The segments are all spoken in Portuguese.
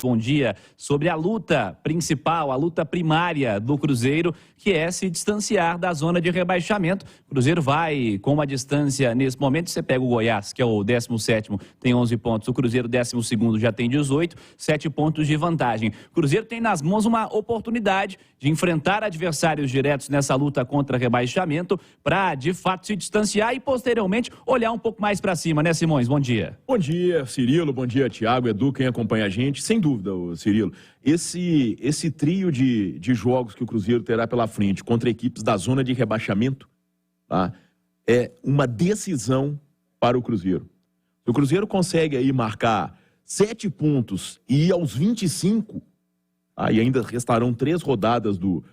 Bom dia, sobre a luta principal, a luta primária do Cruzeiro, que é se distanciar da zona de rebaixamento. O Cruzeiro vai com uma distância, nesse momento, você pega o Goiás, que é o 17º, tem 11 pontos, o Cruzeiro 12º já tem 18, 7 pontos de vantagem. O Cruzeiro tem nas mãos uma oportunidade de enfrentar adversários diretos nessa luta contra rebaixamento para, de fato, se distanciar e, posteriormente, olhar um pouco mais para cima, né, Simões? Bom dia. Bom dia, Cirilo, bom dia, Thiago, Edu, quem acompanha a gente. Sem dúvida, Cirilo, esse trio de jogos que o Cruzeiro terá pela frente contra equipes da zona de rebaixamento, tá, é uma decisão para o Cruzeiro. Se o Cruzeiro consegue aí marcar 7 pontos e ir aos 25, e ainda restarão 3 rodadas do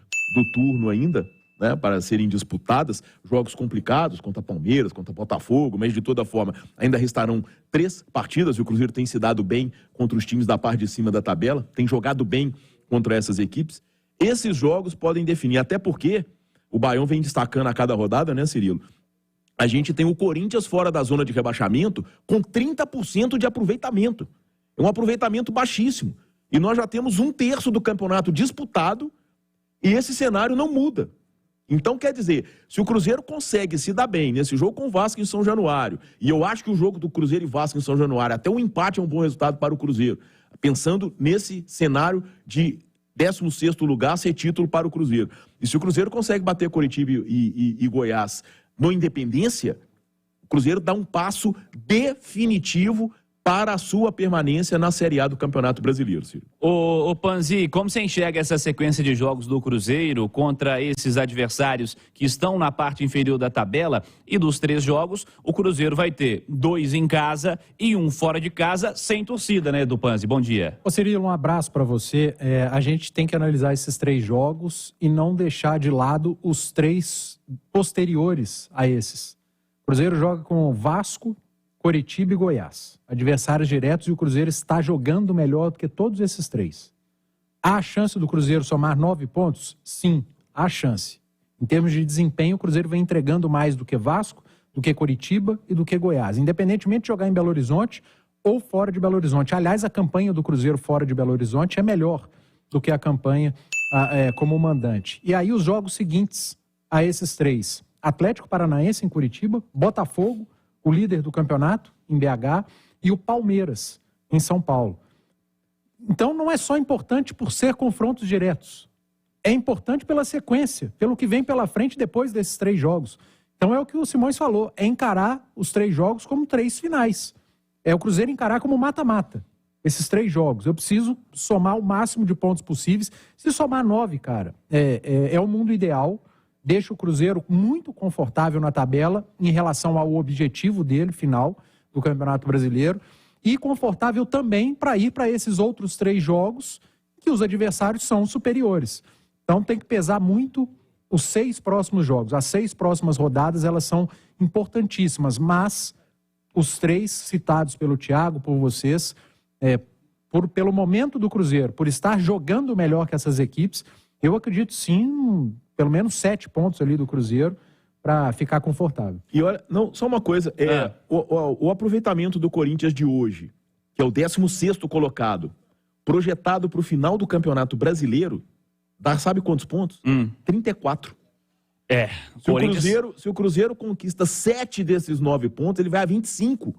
turno ainda, né, para serem disputadas, jogos complicados contra Palmeiras, contra Botafogo, mas de toda forma ainda restarão 3 partidas e o Cruzeiro tem se dado bem contra os times da parte de cima da tabela, tem jogado bem contra essas equipes. Esses jogos podem definir, até porque o Baião vem destacando a cada rodada, né, Cirilo? A gente tem o Corinthians fora da zona de rebaixamento com 30% de aproveitamento. É um aproveitamento baixíssimo. E nós já temos 1/3 do campeonato disputado e esse cenário não muda. Então, quer dizer, se o Cruzeiro consegue se dar bem nesse jogo com o Vasco em São Januário, e eu acho que o jogo do Cruzeiro e Vasco em São Januário, até um empate é um bom resultado para o Cruzeiro, pensando nesse cenário de 16º lugar ser título para o Cruzeiro. E se o Cruzeiro consegue bater Coritiba e Goiás no Independência, o Cruzeiro dá um passo definitivo para a sua permanência na Série A do Campeonato Brasileiro, Ciro. Ô Panzi, como você enxerga essa sequência de jogos do Cruzeiro contra esses adversários que estão na parte inferior da tabela? E dos 3 jogos, o Cruzeiro vai ter 2 em casa e 1 fora de casa, sem torcida, né, do Panzi? Bom dia. Ô Cirilo, um abraço para você. A gente tem que analisar esses 3 jogos e não deixar de lado os 3 posteriores a esses. O Cruzeiro joga com Vasco, Coritiba e Goiás, adversários diretos, e o Cruzeiro está jogando melhor do que todos esses 3. Há a chance do Cruzeiro somar 9 pontos? Sim, há chance. Em termos de desempenho, o Cruzeiro vem entregando mais do que Vasco, do que Coritiba e do que Goiás, independentemente de jogar em Belo Horizonte ou fora de Belo Horizonte. Aliás, a campanha do Cruzeiro fora de Belo Horizonte é melhor do que a campanha como mandante. E aí os jogos seguintes a esses 3, Atlético Paranaense em Curitiba, Botafogo, o líder do campeonato, em BH, e o Palmeiras, em São Paulo. Então, não é só importante por ser confrontos diretos. É importante pela sequência, pelo que vem pela frente depois desses 3 jogos. Então, é o que o Simões falou, é encarar os 3 jogos como 3 finais. É o Cruzeiro encarar como mata-mata, esses 3 jogos. Eu preciso somar o máximo de pontos possíveis. Se somar 9, cara, é o mundo ideal. Deixa o Cruzeiro muito confortável na tabela em relação ao objetivo dele, final, do Campeonato Brasileiro, e confortável também para ir para esses outros 3 jogos que os adversários são superiores. Então tem que pesar muito os 6 próximos jogos. As 6 próximas rodadas, elas são importantíssimas, mas os 3 citados pelo Thiago, por vocês, pelo momento do Cruzeiro, por estar jogando melhor que essas equipes, eu acredito sim, pelo menos 7 pontos ali do Cruzeiro para ficar confortável. E olha, não, só uma coisa, o aproveitamento do Corinthians de hoje, que é o 16º colocado, projetado para o final do Campeonato Brasileiro, dá sabe quantos pontos? 34. Se o Cruzeiro conquista 7 desses 9 pontos, ele vai a 25.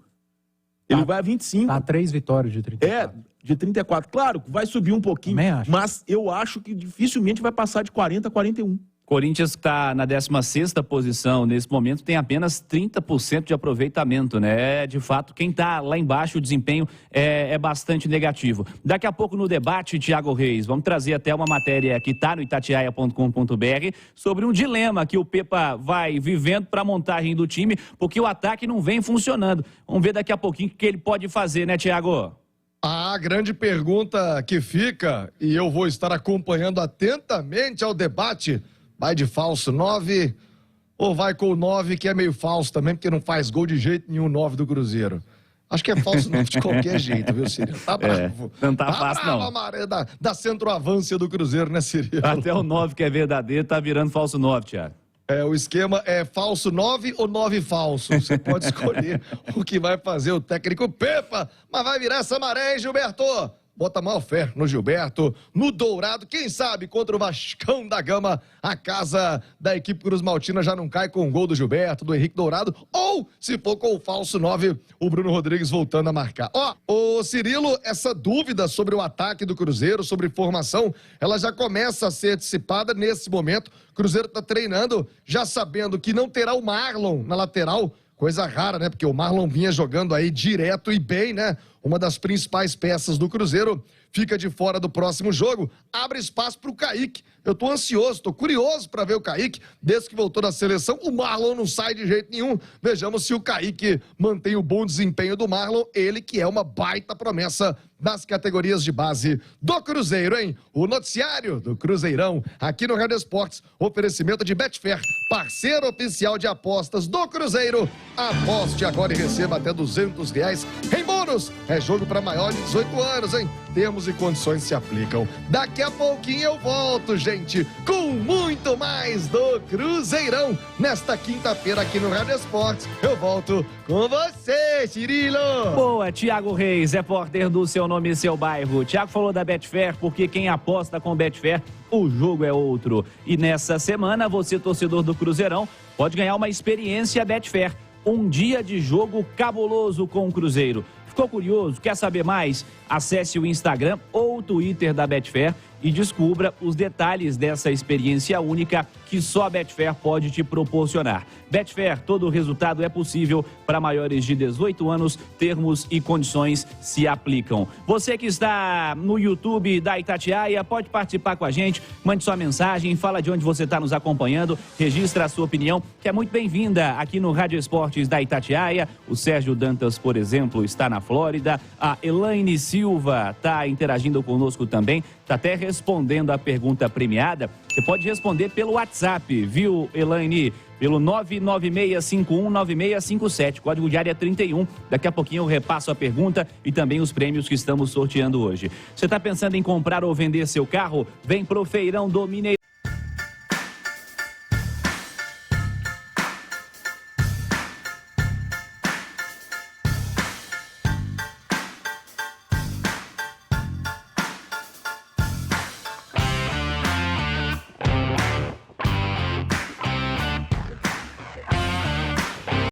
Ele vai a 25. Tá 3 vitórias de 34. De 34. Claro, vai subir um pouquinho, mas eu acho que dificilmente vai passar de 40 a 41. Corinthians está na 16ª posição nesse momento, tem apenas 30% de aproveitamento, né? De fato, quem está lá embaixo, o desempenho é bastante negativo. Daqui a pouco no debate, Thiago Reis, vamos trazer até uma matéria que está no itatiaia.com.br sobre um dilema que o Pepa vai vivendo para a montagem do time, porque o ataque não vem funcionando. Vamos ver daqui a pouquinho o que ele pode fazer, né, Thiago? A grande pergunta que fica, e eu vou estar acompanhando atentamente ao debate, vai de falso 9 ou vai com o 9 que é meio falso também, porque não faz gol de jeito nenhum, 9 do Cruzeiro. Acho que é falso 9 de qualquer jeito, viu, Cirilo? Tá bravo. Não tá fácil, bravo, não. A maré da centroavância do Cruzeiro, né, Cirilo? Até o 9 que é verdadeiro tá virando falso 9, Thiago. O esquema é falso 9 ou 9 falso. Você pode escolher o que vai fazer o técnico Pepa, mas vai virar essa maré, hein, Gilberto? bota maior fé no Gilberto, no Dourado, quem sabe contra o Vascão da Gama, a casa da equipe Cruz Maltina já não cai com o gol do Gilberto, do Henrique Dourado, ou se for com o falso 9, o Bruno Rodrigues voltando a marcar. Ô Cirilo, essa dúvida sobre o ataque do Cruzeiro, sobre formação, ela já começa a ser dissipada nesse momento. O Cruzeiro tá treinando, já sabendo que não terá o Marlon na lateral, coisa rara, né? Porque o Marlon vinha jogando aí direto e bem, né? Uma das principais peças do Cruzeiro fica de fora do próximo jogo. Abre espaço para o Kaique. Eu tô ansioso, tô curioso para ver o Kaique. Desde que voltou da seleção, o Marlon não sai de jeito nenhum. Vejamos se o Kaique mantém o bom desempenho do Marlon. Ele que é uma baita promessa das categorias de base do Cruzeiro, hein? O noticiário do Cruzeirão, aqui no Rádio Esportes, oferecimento de Betfair, parceiro oficial de apostas do Cruzeiro. Aposte agora e receba até R$200 em bônus. É jogo para maior de 18 anos, hein? Termos e condições se aplicam. Daqui a pouquinho eu volto, gente, com muito mais do Cruzeirão. Nesta quinta-feira aqui no Rádio Esportes, eu volto com você, Cirilo. Boa, Thiago Reis, repórter do Seu Nome e Seu Bairro. Thiago falou da Betfair, porque quem aposta com Betfair, o jogo é outro. E nessa semana, você, torcedor do Cruzeirão, pode ganhar uma experiência Betfair. Um dia de jogo cabuloso com o Cruzeiro. Ficou curioso? Quer saber mais? Acesse o Instagram ou o Twitter da Betfair e descubra os detalhes dessa experiência única que só a Betfair pode te proporcionar. Betfair, todo o resultado é possível para maiores de 18 anos, termos e condições se aplicam. Você que está no YouTube da Itatiaia, pode participar com a gente, mande sua mensagem, fala de onde você está nos acompanhando, registra a sua opinião, que é muito bem-vinda aqui no Rádio Esportes da Itatiaia. O Sérgio Dantas, por exemplo, está na Flórida, a Elaine Silva está interagindo conosco também, está até respondendo a pergunta premiada. Você pode responder pelo WhatsApp, viu, Elaine? Pelo 996519657, código de área 31. Daqui a pouquinho eu repasso a pergunta e também os prêmios que estamos sorteando hoje. Você está pensando em comprar ou vender seu carro? Vem pro Feirão do Mineirão.